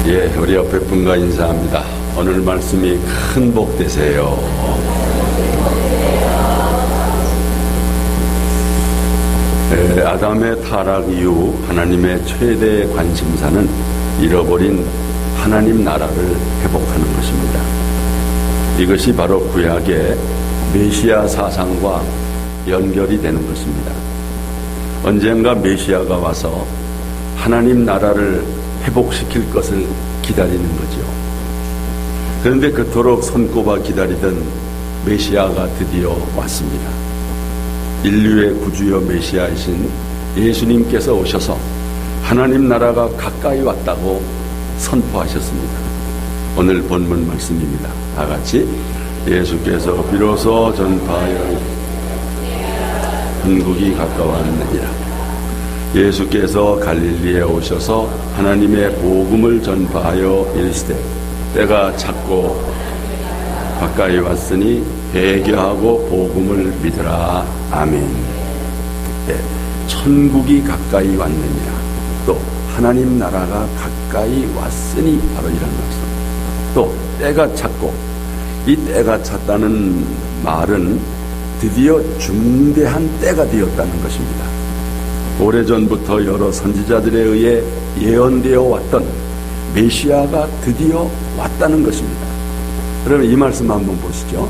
우리 옆에 분과 인사합니다. 오늘 말씀이 큰 복 되세요. 아담의 타락 이후 하나님의 최대 관심사는 잃어버린 하나님 나라를 회복하는 것입니다. 이것이 바로 구약의 메시아 사상과 연결이 되는 것입니다. 언젠가 메시아가 와서 하나님 나라를 회복시킬 것을 기다리는 거죠. 그런데 그토록 손꼽아 기다리던 메시아가 드디어 왔습니다. 인류의 구주여 메시아이신 예수님께서 오셔서 하나님 나라가 가까이 왔다고 선포하셨습니다. 오늘 본문 말씀입니다. 다 같이 예수께서 비로소 전파하여 천국이 가까웠느니라. 예수께서 갈릴리에 오셔서 하나님의 복음을 전파하여 이르시되 때가 찼고 가까이 왔으니 회개하고 복음을 믿으라. 아멘. 네, 천국이 가까이 왔느니라. 또 하나님 나라가 가까이 왔으니 바로 이런 말씀. 또 때가 찼고, 이 때가 찼다는 말은 드디어 중대한 때가 되었다는 것입니다. 오래전부터 여러 선지자들에 의해 예언되어 왔던 메시아가 드디어 왔다는 것입니다. 그러면 이 말씀 한번 보시죠.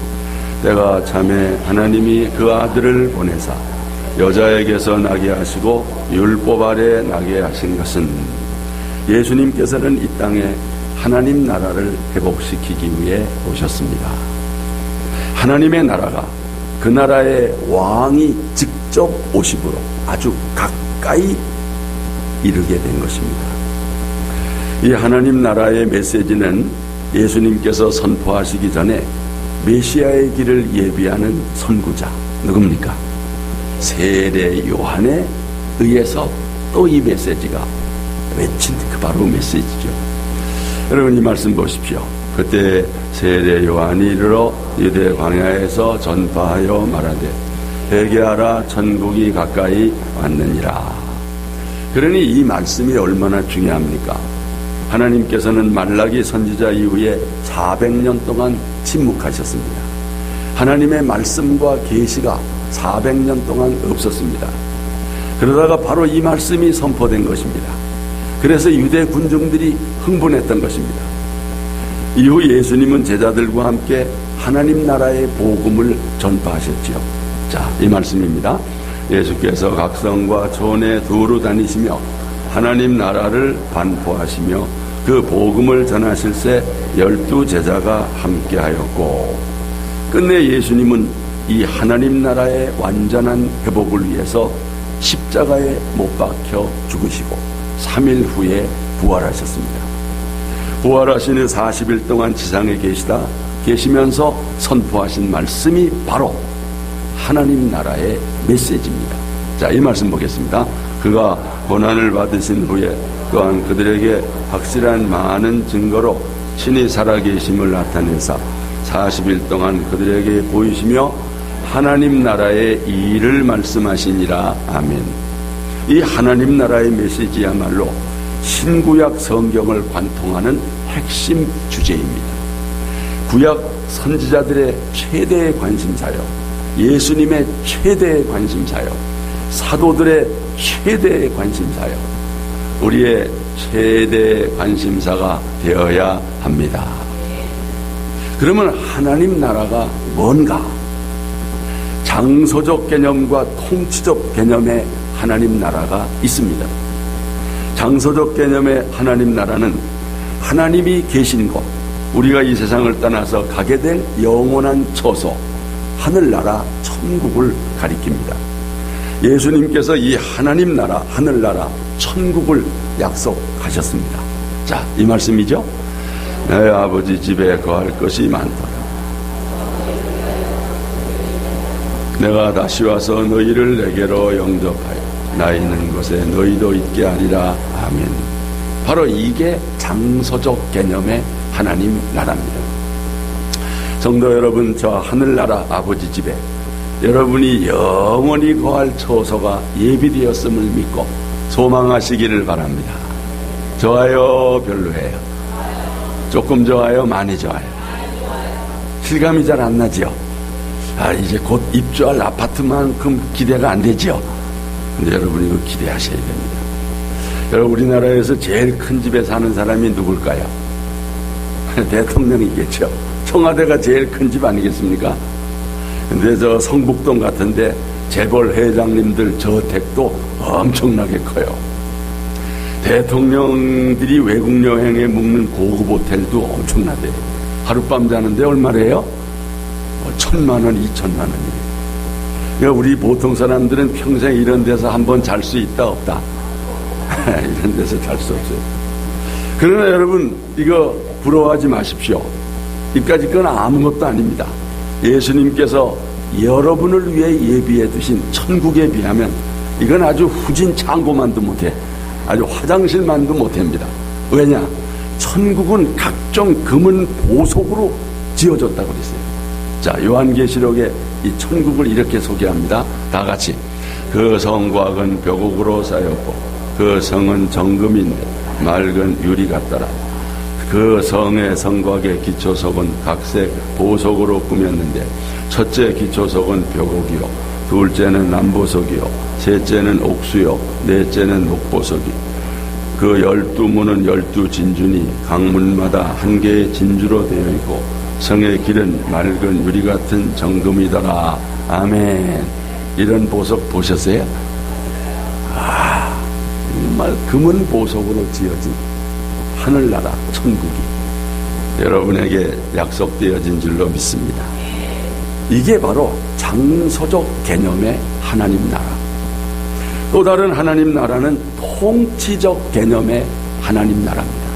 때가 참에 하나님이 그 아들을 보내사 여자에게서 나게 하시고 율법 아래 나게 하신 것은 예수님께서는 이 땅에 하나님 나라를 회복시키기 위해 오셨습니다. 하나님의 나라가 그 나라의 왕이 직접 오심으로 아주 가까이 이르게 된 것입니다. 이 하나님 나라의 메시지는 예수님께서 선포하시기 전에 메시아의 길을 예비하는 선구자 누굽니까? 세례 요한에 의해서 또 이 메시지가 외친 그 바로 메시지죠. 여러분 이 말씀 보십시오. 그때 세례 요한이 이르러 유대 광야에서 전파하여 말하되 회개하라 천국이 가까이 왔느니라. 그러니 이 말씀이 얼마나 중요합니까? 하나님께서는 말라기 선지자 이후에 400년 동안 침묵하셨습니다. 하나님의 말씀과 계시가 400년 동안 없었습니다. 그러다가 바로 이 말씀이 선포된 것입니다. 그래서 유대 군중들이 흥분했던 것입니다. 이후 예수님은 제자들과 함께 하나님 나라의 복음을 전파하셨지요. 자, 이 말씀입니다. 예수께서 각성과 촌에 두루 다니시며 하나님 나라를 반포하시며 그 복음을 전하실새 12 제자가 함께하였고, 끝내 예수님은 이 하나님 나라의 완전한 회복을 위해서 십자가에 못 박혀 죽으시고 3일 후에 부활하셨습니다. 부활하신 후 40일 동안 지상에 계시면서 선포하신 말씀이 바로 하나님 나라의 메시지입니다. 자, 이 말씀 보겠습니다. 그가 고난을 받으신 후에 또한 그들에게 확실한 많은 증거로 친히 살아계심을 나타내사 40일 동안 그들에게 보이시며 하나님 나라의 일을 말씀하시니라. 아멘. 이 하나님 나라의 메시지야말로 신구약 성경을 관통하는 핵심 주제입니다. 구약 선지자들의 최대의 관심사요, 예수님의 최대의 관심사요, 사도들의 최대의 관심사요, 우리의 최대의 관심사가 되어야 합니다. 그러면 하나님 나라가 뭔가? 장소적 개념과 통치적 개념의 하나님 나라가 있습니다. 장소적 개념의 하나님 나라는 하나님이 계신 곳, 우리가 이 세상을 떠나서 가게 될 영원한 처소, 하늘나라, 천국을 가리킵니다. 예수님께서 이 하나님 나라, 하늘나라, 천국을 약속하셨습니다. 자, 이 말씀이죠. 내 아버지 집에 거할 것이 많더라. 내가 다시 와서 너희를 내게로 영접하여 나 있는 곳에 너희도 있게 하리라. 아멘. 바로 이게 장소적 개념의 하나님 나라입니다. 성도 여러분, 저 하늘나라 아버지 집에 여러분이 영원히 거할 처소가 예비되었음을 믿고 소망하시기를 바랍니다. 좋아요, 별로예요. 조금 좋아요? 많이 좋아요? 실감이 잘 안 나지요? 이제 곧 입주할 아파트만큼 기대가 안 되지요? 근데 여러분 이거 기대하셔야 됩니다. 여러분 우리나라에서 제일 큰 집에 사는 사람이 누굴까요? 대통령이겠죠. 청와대가 제일 큰 집 아니겠습니까? 근데 저 성북동 같은데 재벌 회장님들 저택도 엄청나게 커요. 대통령들이 외국 여행에 묵는 고급 호텔도 엄청나대요. 하룻밤 자는데 얼마래요? 1,000만 원, 2,000만 원이에요. 그러니까 우리 보통 사람들은 평생 이런 데서 한번 잘 수 있다 없다? 이런 데서 잘 수 없어요. 그러나 여러분 이거 부러워하지 마십시오. 이까짓 건 아무것도 아닙니다. 예수님께서 여러분을 위해 예비해 두신 천국에 비하면 이건 아주 후진 창고만도 못해. 아주 화장실만도 못합니다. 왜냐? 천국은 각종 금은 보석으로 지어졌다고 그랬어요. 자, 요한계시록에 이 천국을 이렇게 소개합니다. 다 같이. 그 성과 은 벽옥으로 쌓였고 그 성은 정금인 맑은 유리 같더라. 그 성의 성곽의 기초석은 각색 보석으로 꾸몄는데 첫째 기초석은 벽옥이요, 둘째는 남보석이요, 셋째는 옥수요, 넷째는 녹보석이. 그 12문은 12진주니 각 문마다 한 개의 진주로 되어 있고 성의 길은 맑은 유리 같은 정금이더라. 아멘. 이런 보석 보셨어요? 정말 금은 보석으로 지어진 하늘나라 천국이 여러분에게 약속되어진 줄로 믿습니다. 이게 바로 장소적 개념의 하나님 나라. 또 다른 하나님 나라는 통치적 개념의 하나님 나라입니다.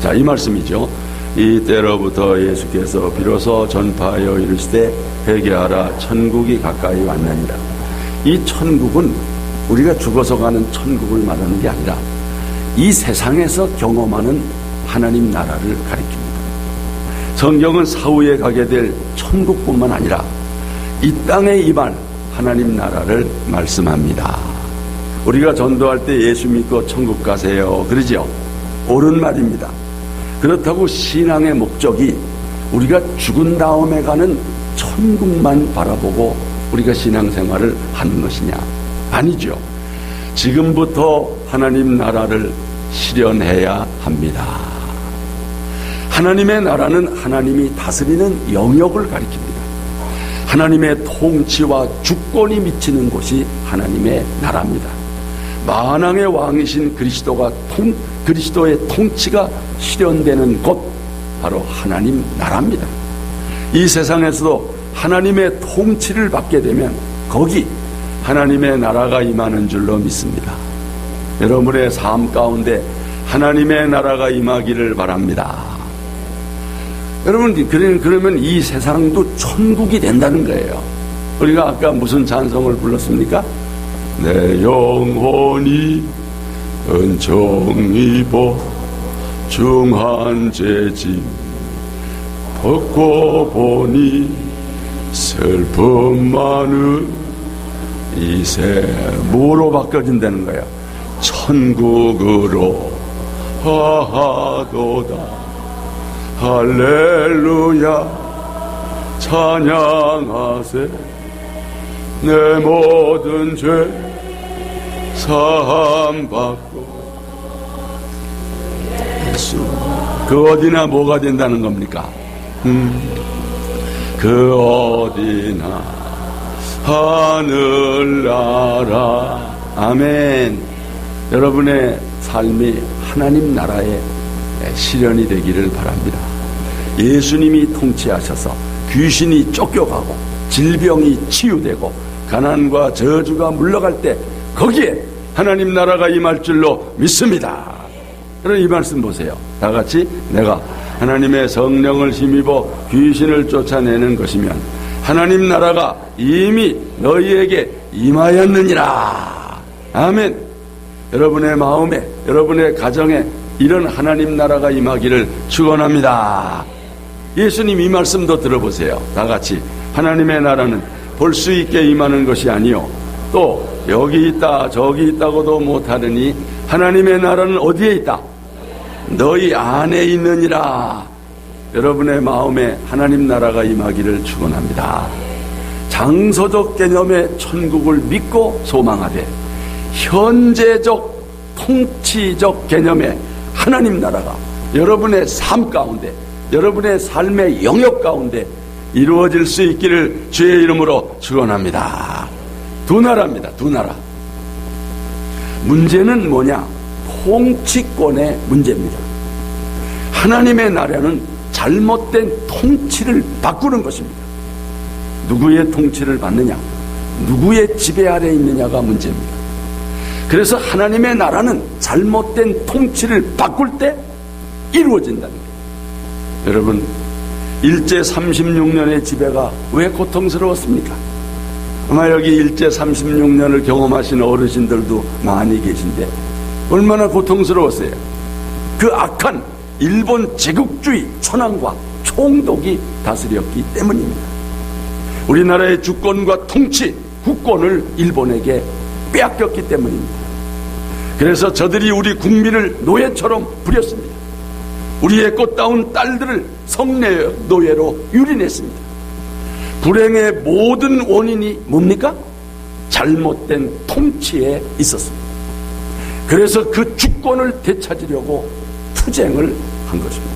자, 이 말씀이죠. 이때로부터 예수께서 비로소 전파하여 이르시되 회개하라, 천국이 가까이 왔느니라. 이 천국은 우리가 죽어서 가는 천국을 말하는 게 아니라 이 세상에서 경험하는 하나님 나라를 가리킵니다. 성경은 사후에 가게 될 천국뿐만 아니라 이 땅에 임할 하나님 나라를 말씀합니다. 우리가 전도할 때 예수 믿고 천국 가세요 그러죠? 옳은 말입니다. 그렇다고 신앙의 목적이 우리가 죽은 다음에 가는 천국만 바라보고 우리가 신앙생활을 하는 것이냐? 아니죠. 지금부터 하나님 나라를 실현해야 합니다. 하나님의 나라는 하나님이 다스리는 영역을 가리킵니다. 하나님의 통치와 주권이 미치는 곳이 하나님의 나라입니다. 만왕의 왕이신 그리스도의 통치가 실현되는 곳, 바로 하나님 나라입니다. 이 세상에서도 하나님의 통치를 받게 되면 거기 하나님의 나라가 임하는 줄로 믿습니다. 여러분의 삶 가운데 하나님의 나라가 임하기를 바랍니다. 여러분, 그러면 이 세상도 천국이 된다는 거예요. 우리가 아까 무슨 찬송을 불렀습니까? 내 영혼이 은총 입어 중한 죄짐 벗고 보니 슬픔 많은 이세. 뭐로 바꿔진다는 거예요? 천국으로 하하도다. 할렐루야 찬양하세. 내 모든 죄 사함받고. 예수. 그 어디나 뭐가 된다는 겁니까? 그 어디나 하늘나라. 아멘. 여러분의 삶이 하나님 나라의 실현이 되기를 바랍니다. 예수님이 통치하셔서 귀신이 쫓겨가고 질병이 치유되고 가난과 저주가 물러갈 때 거기에 하나님 나라가 임할 줄로 믿습니다. 그럼 이 말씀 보세요. 다 같이. 내가 하나님의 성령을 힘입어 귀신을 쫓아내는 것이면 하나님 나라가 이미 너희에게 임하였느니라. 아멘. 여러분의 마음에, 여러분의 가정에 이런 하나님 나라가 임하기를 축원합니다. 예수님 이 말씀도 들어보세요. 다 같이. 하나님의 나라는 볼 수 있게 임하는 것이 아니요 또 여기 있다 저기 있다고도 못하느니 하나님의 나라는 어디에 있다? 너희 안에 있느니라. 여러분의 마음에 하나님 나라가 임하기를 축원합니다. 장소적 개념의 천국을 믿고 소망하되 현재적 통치적 개념의 하나님 나라가 여러분의 삶 가운데, 여러분의 삶의 영역 가운데 이루어질 수 있기를 주의 이름으로 축원합니다. 두 나라입니다. 두 나라. 문제는 뭐냐? 통치권의 문제입니다. 하나님의 나라는 잘못된 통치를 바꾸는 것입니다. 누구의 통치를 받느냐, 누구의 지배 아래 있느냐가 문제입니다. 그래서 하나님의 나라는 잘못된 통치를 바꿀 때 이루어진다는 거예요. 여러분, 일제 36년의 지배가 왜 고통스러웠습니까? 아마 여기 일제 36년을 경험하신 어르신들도 많이 계신데 얼마나 고통스러웠어요. 그 악한 일본 제국주의 천황과 총독이 다스렸기 때문입니다. 우리나라의 주권과 통치, 국권을 일본에게 빼앗겼기 때문입니다. 그래서 저들이 우리 국민을 노예처럼 부렸습니다. 우리의 꽃다운 딸들을 성노예로 유린했습니다. 불행의 모든 원인이 뭡니까? 잘못된 통치에 있었습니다. 그래서 그 주권을 되찾으려고 투쟁을 한 것입니다.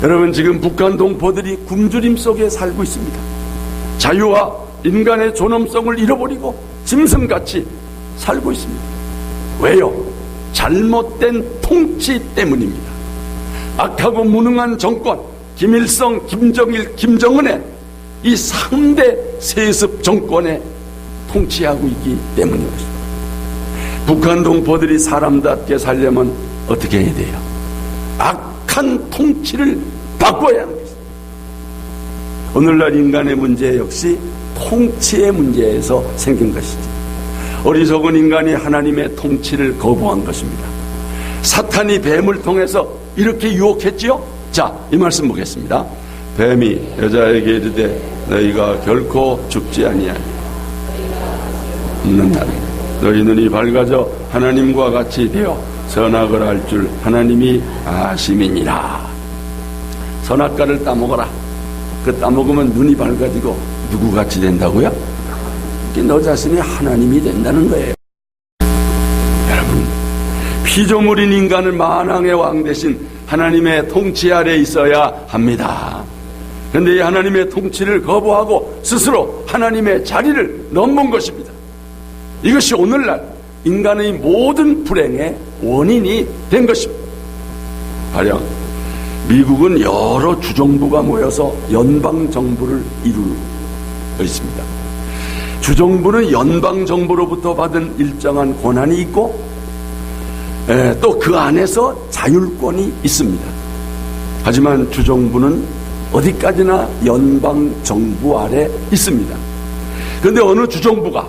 여러분, 지금 북한 동포들이 굶주림 속에 살고 있습니다. 자유와 인간의 존엄성을 잃어버리고 짐승같이 살고 있습니다. 왜요? 잘못된 통치 때문입니다. 악하고 무능한 정권, 김일성, 김정일, 김정은의 이 3대 세습 정권에 통치하고 있기 때문입니다. 북한 동포들이 사람답게 살려면 어떻게 해야 돼요? 악한 통치를 바꿔야 합니다. 오늘날 인간의 문제 역시 통치의 문제에서 생긴 것이지. 어리석은 인간이 하나님의 통치를 거부한 것입니다. 사탄이 뱀을 통해서 이렇게 유혹했지요? 자, 이 말씀 보겠습니다. 뱀이 여자에게 이르되 너희가 결코 죽지 아니하니 없는 날에 너희 눈이 밝아져 하나님과 같이 되어 선악을 알 줄 하나님이 아심이니라. 선악과를 따먹어라. 그 따먹으면 눈이 밝아지고 누구같이 된다고요? 너 자신이 하나님이 된다는 거예요. 여러분, 피조물인 인간을 만왕의 왕 대신 하나님의 통치 아래 있어야 합니다. 그런데 이 하나님의 통치를 거부하고 스스로 하나님의 자리를 넘은 것입니다. 이것이 오늘날 인간의 모든 불행의 원인이 된 것입니다. 가령 미국은 여러 주정부가 모여서 연방정부를 이루고 있습니다. 주정부는 연방정부로부터 받은 일정한 권한이 있고 또 그 안에서 자율권이 있습니다. 하지만 주정부는 어디까지나 연방정부 아래 있습니다. 그런데 어느 주정부가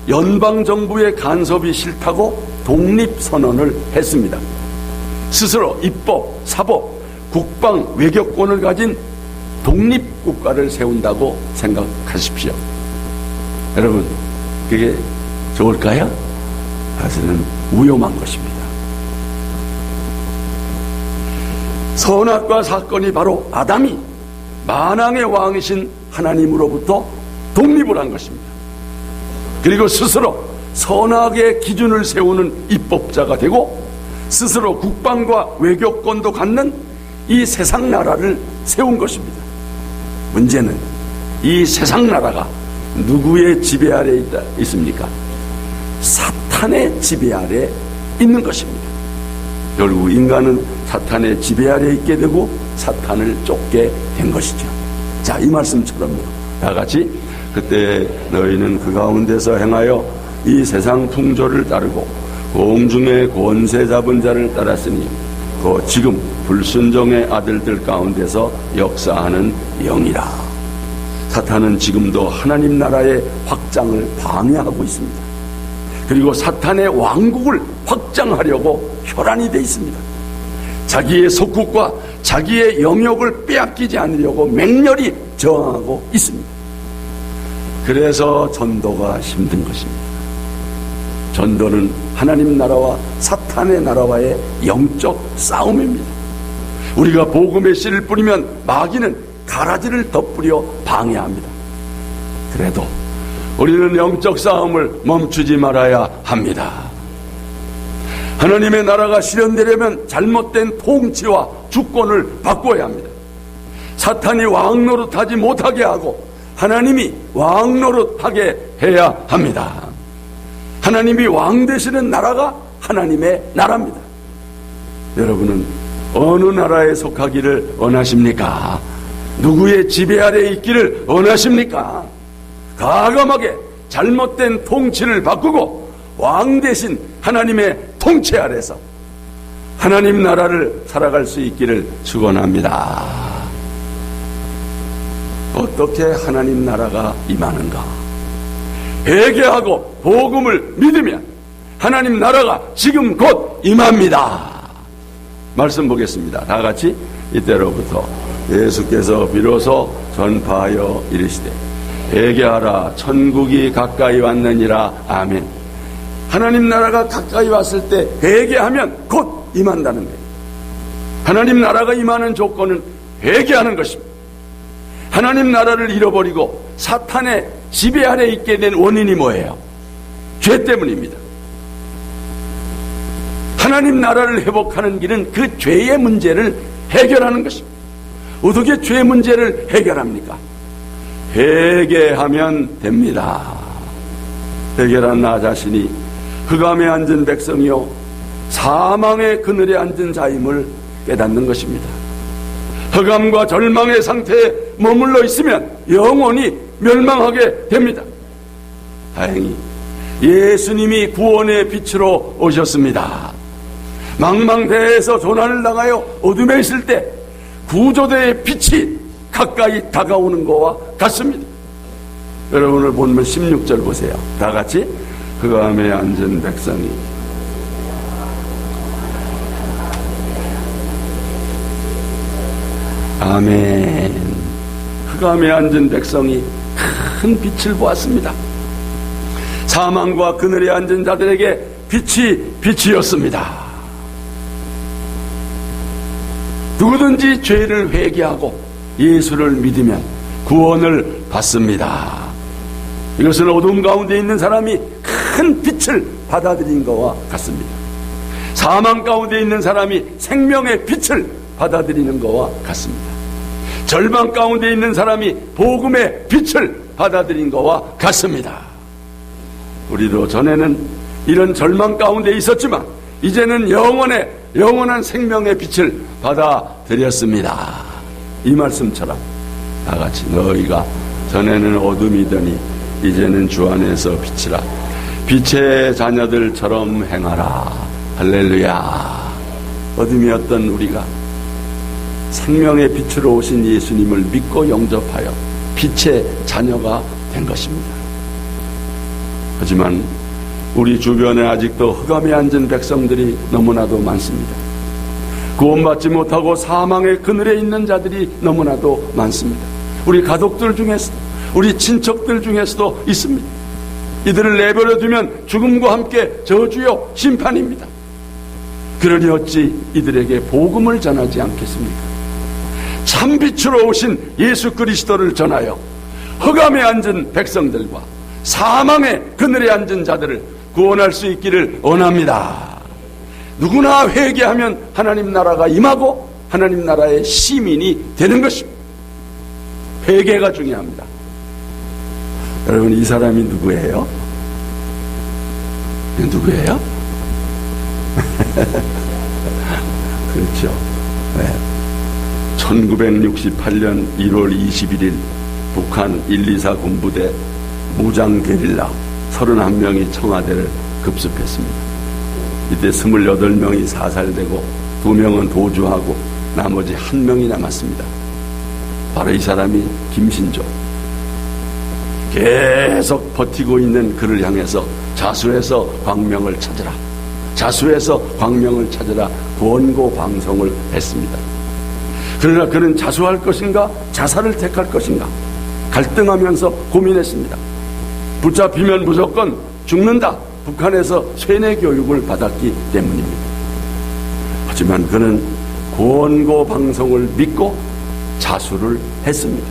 연방정부의 간섭이 싫다고 독립선언을 했습니다. 스스로 입법, 사법, 국방, 외교권을 가진 독립국가를 세운다고 생각하십시오. 여러분, 그게 좋을까요? 사실은 위험한 것입니다. 선악과 사건이 바로 아담이 만왕의 왕이신 하나님으로부터 독립을 한 것입니다. 그리고 스스로 선악의 기준을 세우는 입법자가 되고 스스로 국방과 외교권도 갖는 이 세상 나라를 세운 것입니다. 문제는 이 세상 나라가 누구의 지배 아래 있습니까? 사탄의 지배 아래 있는 것입니다. 결국 인간은 사탄의 지배 아래 있게 되고 사탄을 쫓게 된 것이죠. 자, 이 말씀처럼요. 다 같이 그때 너희는 그 가운데서 행하여 이 세상 풍조를 따르고 공중의 권세 잡은 자를 따랐으니 그 지금 불순종의 아들들 가운데서 역사하는 영이라. 사탄은 지금도 하나님 나라의 확장을 방해하고 있습니다. 그리고 사탄의 왕국을 확장하려고 혈안이 되어 있습니다. 자기의 속국과 자기의 영역을 빼앗기지 않으려고 맹렬히 저항하고 있습니다. 그래서 전도가 힘든 것입니다. 전도는 하나님 나라와 사탄의 나라와의 영적 싸움입니다. 우리가 복음의 씨를 뿌리면 마귀는 가라지를 덧뿌려 방해합니다. 그래도 우리는 영적 싸움을 멈추지 말아야 합니다. 하나님의 나라가 실현되려면 잘못된 통치와 주권을 바꿔야 합니다. 사탄이 왕 노릇하지 못하게 하고 하나님이 왕 노릇하게 해야 합니다. 하나님이 왕 되시는 나라가 하나님의 나라입니다. 여러분은 어느 나라에 속하기를 원하십니까? 누구의 지배 아래 있기를 원하십니까? 과감하게 잘못된 통치를 바꾸고 왕 대신 하나님의 통치 아래서 하나님 나라를 살아갈 수 있기를 축원합니다. 어떻게 하나님 나라가 임하는가? 회개하고 복음을 믿으면 하나님 나라가 지금 곧 임합니다. 말씀 보겠습니다. 다 같이. 이때로부터 예수께서 비로소 전파하여 이르시되 회개하라 천국이 가까이 왔느니라. 아멘. 하나님 나라가 가까이 왔을 때 회개하면 곧 임한다는 거예요. 하나님 나라가 임하는 조건은 회개하는 것입니다. 하나님 나라를 잃어버리고 사탄의 지배 아래 있게 된 원인이 뭐예요? 죄 때문입니다. 하나님 나라를 회복하는 길은 그 죄의 문제를 해결하는 것입니다. 어떻게 죄 문제를 해결합니까? 회개하면 됩니다. 회개란 나 자신이 흑암에 앉은 백성이요 사망의 그늘에 앉은 자임을 깨닫는 것입니다. 흑암과 절망의 상태에 머물러 있으면 영원히 멸망하게 됩니다. 다행히 예수님이 구원의 빛으로 오셨습니다. 망망대해에서 조난을 당하여 어둠에 있을 때 구조대의 빛이 가까이 다가오는 것과 같습니다. 여러분을 보면 16절 보세요. 다 같이. 흑암에 앉은 백성이 아멘. 흑암에 앉은 백성이 큰 빛을 보았습니다. 사망과 그늘에 앉은 자들에게 빛이 빛이었습니다. 누구든지 죄를 회개하고 예수를 믿으면 구원을 받습니다. 이것은 어둠 가운데 있는 사람이 큰 빛을 받아들인 것과 같습니다. 사망 가운데 있는 사람이 생명의 빛을 받아들이는 것과 같습니다. 절망 가운데 있는 사람이 복음의 빛을 받아들인 것과 같습니다. 우리도 전에는 이런 절망 가운데 있었지만 이제는 영원한 생명의 빛을 받아들였습니다. 이 말씀처럼 다 같이 너희가 전에는 어둠이더니 이제는 주 안에서 빛이라. 빛의 자녀들처럼 행하라. 할렐루야. 어둠이었던 우리가 생명의 빛으로 오신 예수님을 믿고 영접하여 빛의 자녀가 된 것입니다. 하지만 우리 주변에 아직도 흑암에 앉은 백성들이 너무나도 많습니다. 구원받지 못하고 사망의 그늘에 있는 자들이 너무나도 많습니다. 우리 가족들 중에서도, 우리 친척들 중에서도 있습니다. 이들을 내버려 두면 죽음과 함께 저주요 심판입니다. 그러니 어찌 이들에게 복음을 전하지 않겠습니까? 참빛으로 오신 예수 그리스도를 전하여 흑암에 앉은 백성들과 사망의 그늘에 앉은 자들을 구원할 수 있기를 원합니다. 누구나 회개하면 하나님 나라가 임하고 하나님 나라의 시민이 되는 것입니다. 회개가 중요합니다. 여러분, 이 사람이 누구예요? 누구예요? 그렇죠. 네. 1968년 1월 21일 북한 124 군부대 무장 게릴라 31명이 청와대를 급습했습니다. 이때 28명이 사살되고 2명은 도주하고 나머지 1명이 남았습니다. 바로 이 사람이 김신조. 계속 버티고 있는 그를 향해서 자수해서 광명을 찾으라, 자수해서 광명을 찾으라 권고 방송을 했습니다. 그러나 그는 자수할 것인가 자살을 택할 것인가 갈등하면서 고민했습니다. 붙잡히면 무조건 죽는다, 북한에서 세뇌 교육을 받았기 때문입니다. 하지만 그는 권고 방송을 믿고 자수를 했습니다.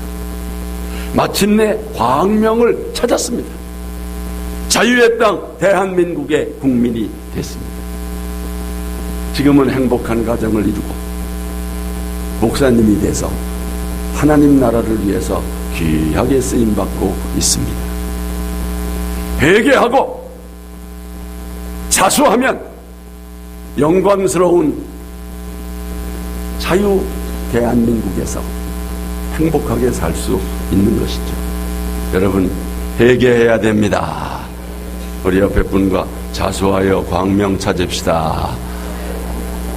마침내 광명을 찾았습니다. 자유의 땅 대한민국의 국민이 됐습니다. 지금은 행복한 가정을 이루고 목사님이 돼서 하나님 나라를 위해서 귀하게 쓰임받고 있습니다. 회개하고 자수하면 영광스러운 자유 대한민국에서 행복하게 살 수 있는 것이죠. 여러분, 회개해야 됩니다. 우리 옆에 분과 자수하여 광명 찾읍시다.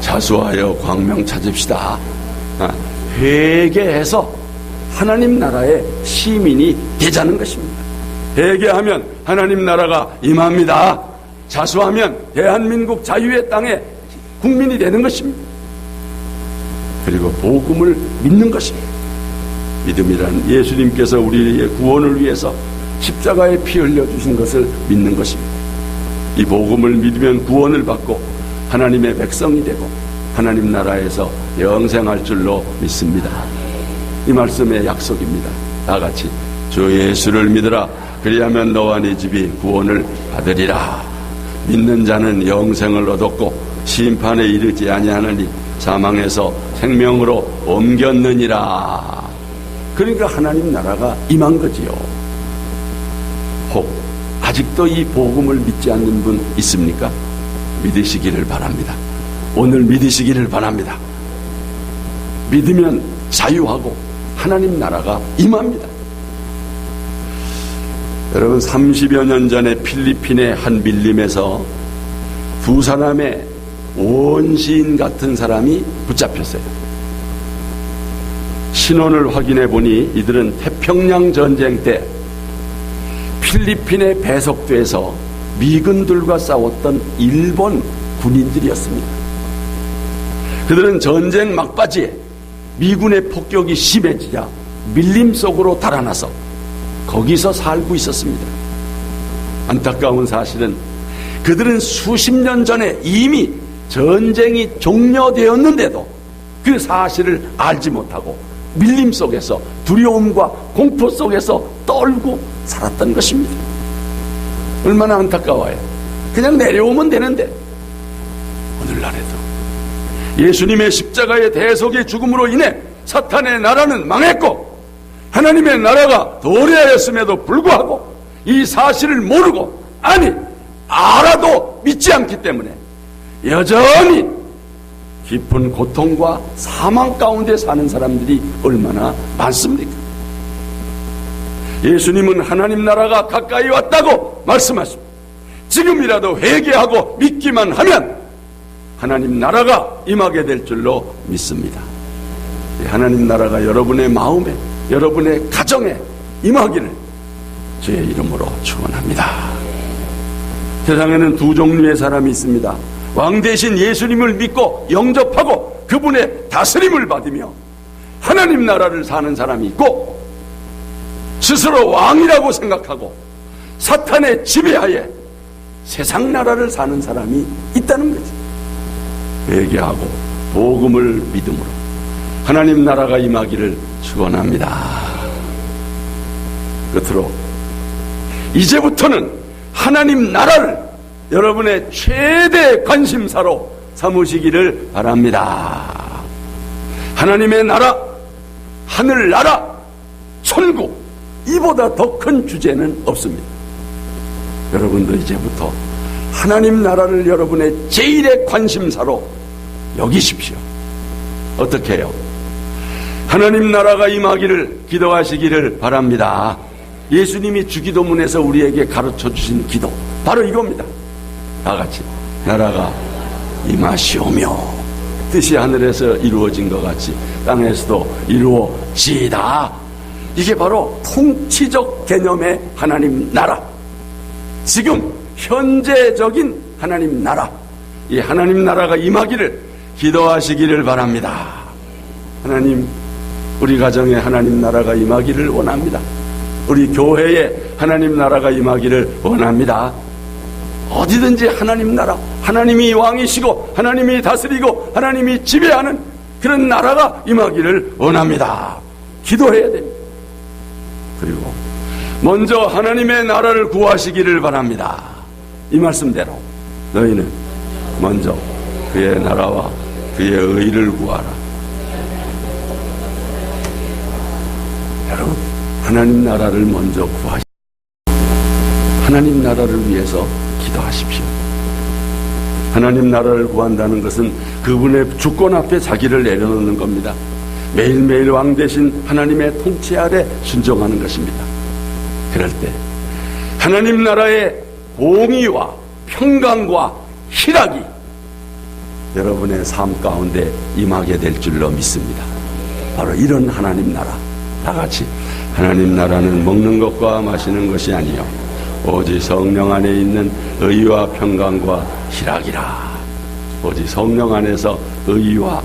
자수하여 광명 찾읍시다. 회개해서 하나님 나라의 시민이 되자는 것입니다. 회개하면 하나님 나라가 임합니다. 자수하면 대한민국 자유의 땅의 국민이 되는 것입니다. 그리고 복음을 믿는 것입니다. 믿음이란 예수님께서 우리의 구원을 위해서 십자가에 피 흘려주신 것을 믿는 것입니다. 이 복음을 믿으면 구원을 받고 하나님의 백성이 되고 하나님 나라에서 영생할 줄로 믿습니다. 이 말씀의 약속입니다. 다 같이 주 예수를 믿으라. 그리하면 너와 네 집이 구원을 받으리라. 믿는 자는 영생을 얻었고 심판에 이르지 아니하느니 사망에서 생명으로 옮겼느니라. 그러니까 하나님 나라가 임한 거지요. 혹 아직도 이 복음을 믿지 않는 분 있습니까? 믿으시기를 바랍니다. 오늘 믿으시기를 바랍니다. 믿으면 자유하고 하나님 나라가 임합니다. 여러분, 30여 년 전에 필리핀의 한 밀림에서 두 사람의 원시인 같은 사람이 붙잡혔어요. 신원을 확인해 보니 이들은 태평양 전쟁 때 필리핀에 배속돼서 미군들과 싸웠던 일본 군인들이었습니다. 그들은 전쟁 막바지에 미군의 폭격이 심해지자 밀림 속으로 달아나서 거기서 살고 있었습니다. 안타까운 사실은 그들은 수십 년 전에 이미 전쟁이 종료되었는데도 그 사실을 알지 못하고 밀림 속에서 두려움과 공포 속에서 떨고 살았던 것입니다. 얼마나 안타까워요. 그냥 내려오면 되는데 오늘날에도 예수님의 십자가의 대속의 죽음으로 인해 사탄의 나라는 망했고 하나님의 나라가 도래하였음에도 불구하고 이 사실을 모르고, 아니 알아도 믿지 않기 때문에 여전히 깊은 고통과 사망 가운데 사는 사람들이 얼마나 많습니까? 예수님은 하나님 나라가 가까이 왔다고 말씀하십니다. 지금이라도 회개하고 믿기만 하면 하나님 나라가 임하게 될 줄로 믿습니다. 하나님 나라가 여러분의 마음에, 여러분의 가정에 임하기를 주의 이름으로 축원합니다. 세상에는 두 종류의 사람이 있습니다. 왕 대신 예수님을 믿고 영접하고 그분의 다스림을 받으며 하나님 나라를 사는 사람이 있고, 스스로 왕이라고 생각하고 사탄의 지배하에 세상 나라를 사는 사람이 있다는 거지. 회개하고 복음을 믿음으로 하나님 나라가 임하기를 축원합니다. 끝으로 이제부터는 하나님 나라를 여러분의 최대 관심사로 삼으시기를 바랍니다. 하나님의 나라, 하늘나라, 천국, 이보다 더 큰 주제는 없습니다. 여러분도 이제부터 하나님 나라를 여러분의 제일의 관심사로 여기십시오. 어떻게 해요? 하나님 나라가 임하기를 기도하시기를 바랍니다. 예수님이 주기도문에서 우리에게 가르쳐 주신 기도, 바로 이겁니다. 다 같이 나라가 임하시오며 뜻이 하늘에서 이루어진 것 같이 땅에서도 이루어지이다. 이게 바로 통치적 개념의 하나님 나라, 지금 현재적인 하나님 나라, 이 하나님 나라가 임하기를 기도하시기를 바랍니다. 하나님, 우리 가정에 하나님 나라가 임하기를 원합니다. 우리 교회에 하나님 나라가 임하기를 원합니다. 어디든지 하나님 나라, 하나님이 왕이시고 하나님이 다스리고 하나님이 지배하는 그런 나라가 임하기를 원합니다. 기도해야 됩니다. 그리고 먼저 하나님의 나라를 구하시기를 바랍니다. 이 말씀대로 너희는 먼저 그의 나라와 그의 의를 구하라. 여러분, 하나님 나라를 먼저 구하십시오. 하나님 나라를 위해서 기도하십시오. 하나님 나라를 구한다는 것은 그분의 주권 앞에 자기를 내려놓는 겁니다. 매일매일 왕 대신 하나님의 통치 아래 순종하는 것입니다. 그럴 때 하나님 나라의 공의와 평강과 희락이 여러분의 삶 가운데 임하게 될 줄로 믿습니다. 바로 이런 하나님 나라, 다 같이 하나님 나라는 먹는 것과 마시는 것이 아니요 오직 성령 안에 있는 의와 평강과 희락이라. 오직 성령 안에서 의와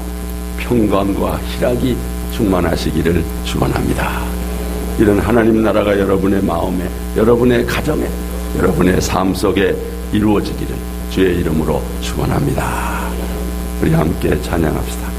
평강과 희락이 충만하시기를 축원합니다. 이런 하나님 나라가 여러분의 마음에, 여러분의 가정에, 여러분의 삶 속에 이루어지기를 주의 이름으로 축원합니다. 우리 함께 찬양합시다.